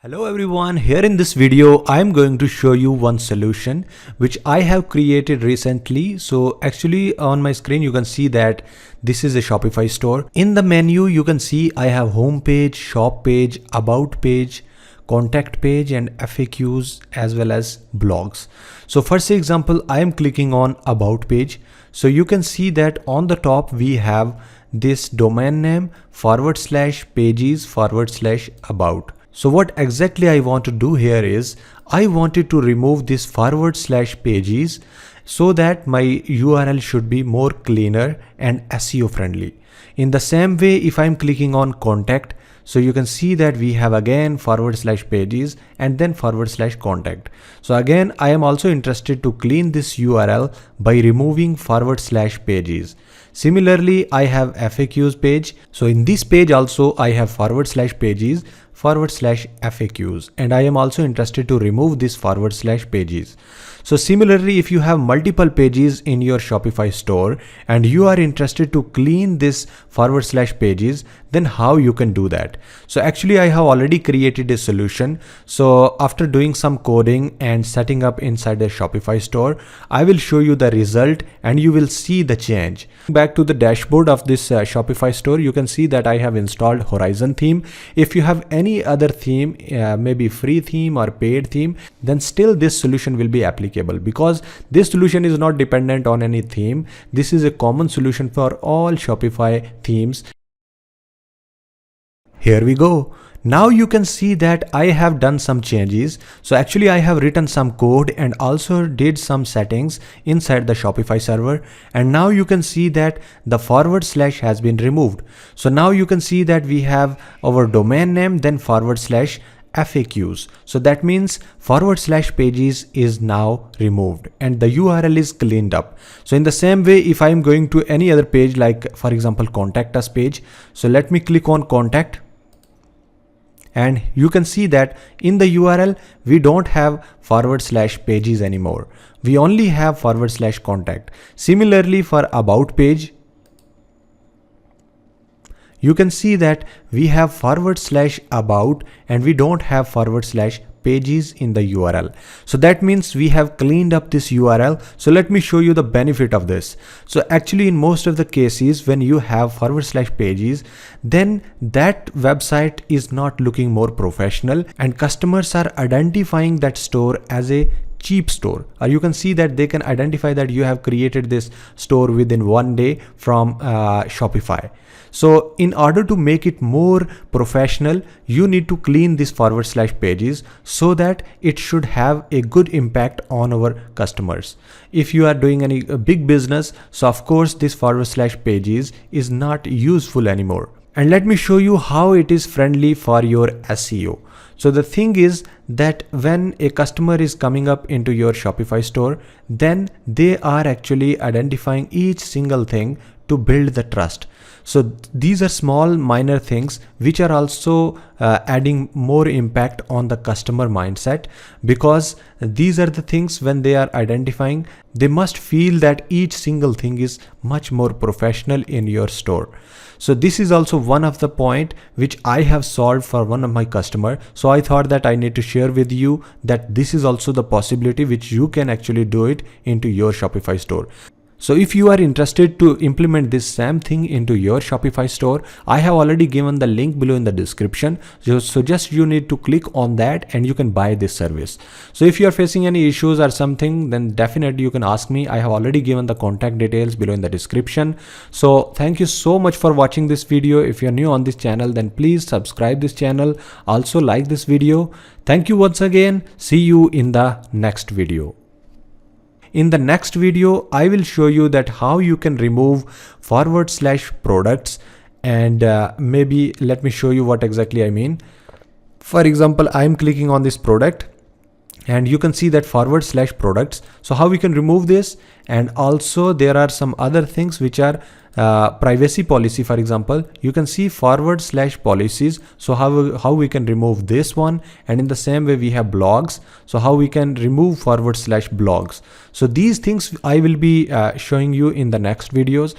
Hello everyone, here in this video I am going to show you one solution which I have created recently. So actually on my screen you can see that this is a Shopify store. In the menu you can see I have home page, shop page, about page, contact page and FAQs as well as blogs. So first example, I am clicking on about page. So you can see that on the top we have this domain name /pages/about. So what exactly I want to do here is I wanted to remove this /pages so that my URL should be more cleaner and SEO friendly. In the same way, if I'm clicking on contact, so you can see that we have again /pages and then /contact. So again, I am also interested to clean this URL by removing /pages. Similarly, I have FAQs page. So in this page also I have /pages /FAQs, and I am also interested to remove this /pages. So similarly, if you have multiple pages in your Shopify store and you are interested to clean this /pages, then how you can do that? So actually I have already created a solution. So after doing some coding and setting up inside the Shopify store, I will show you the result and you will see the change. Back to the dashboard of this Shopify store, you can see that I have installed Horizon theme. If you have any other theme, maybe free theme or paid theme, then still this solution will be applicable because this solution is not dependent on any theme. This is a common solution for all Shopify themes. Here we go. Now you can see that I have done some changes. So actually I have written some code and also did some settings inside the Shopify server. And now you can see that the / has been removed. So now you can see that we have our domain name, then /FAQs. So that means /pages is now removed and the URL is cleaned up. So in the same way, if I am going to any other page, like for example, contact us page. So let me click on contact. And you can see that in the URL, we don't have /pages anymore. We only have /contact. Similarly for about page, you can see that we have /about and we don't have /pages in the URL. So that means we have cleaned up this URL. So let me show you the benefit of this. So actually in most of the cases, when you have /pages, then that website is not looking more professional and customers are identifying that store as a cheap store, or you can see that they can identify that you have created this store within one day from Shopify. So in order to make it more professional, you need to clean this /pages so that it should have a good impact on our customers. If you are doing any big business, so of course this /pages is not useful anymore. And let me show you how it is friendly for your SEO. So the thing is that when a customer is coming up into your Shopify store, then they are actually identifying each single thing to build the trust. So these are small minor things which are also adding more impact on the customer mindset, because these are the things when they are identifying, they must feel that each single thing is much more professional in your store. So this is also one of the point which I have solved for one of my customer. So I thought that I need to share with you that this is also the possibility which you can actually do it into your Shopify store. So if you are interested to implement this same thing into your Shopify store, I have already given the link below in the description. So just you need to click on that and you can buy this service. So if you are facing any issues or something, then definitely you can ask me. I have already given the contact details below in the description. So thank you so much for watching this video. If you're new on this channel, then please subscribe this channel. Also like this video. Thank you once again. See you in the next video. In the next video, I will show you that how you can remove /products, and maybe let me show you what exactly I mean. For example, I am clicking on this product and you can see that /products. So how we can remove this, and also there are some other things which are privacy policy. For example, you can see /policies. So how we can remove this one, and in the same way we have blogs. So how we can remove /blogs. So these things I will be showing you in the next videos.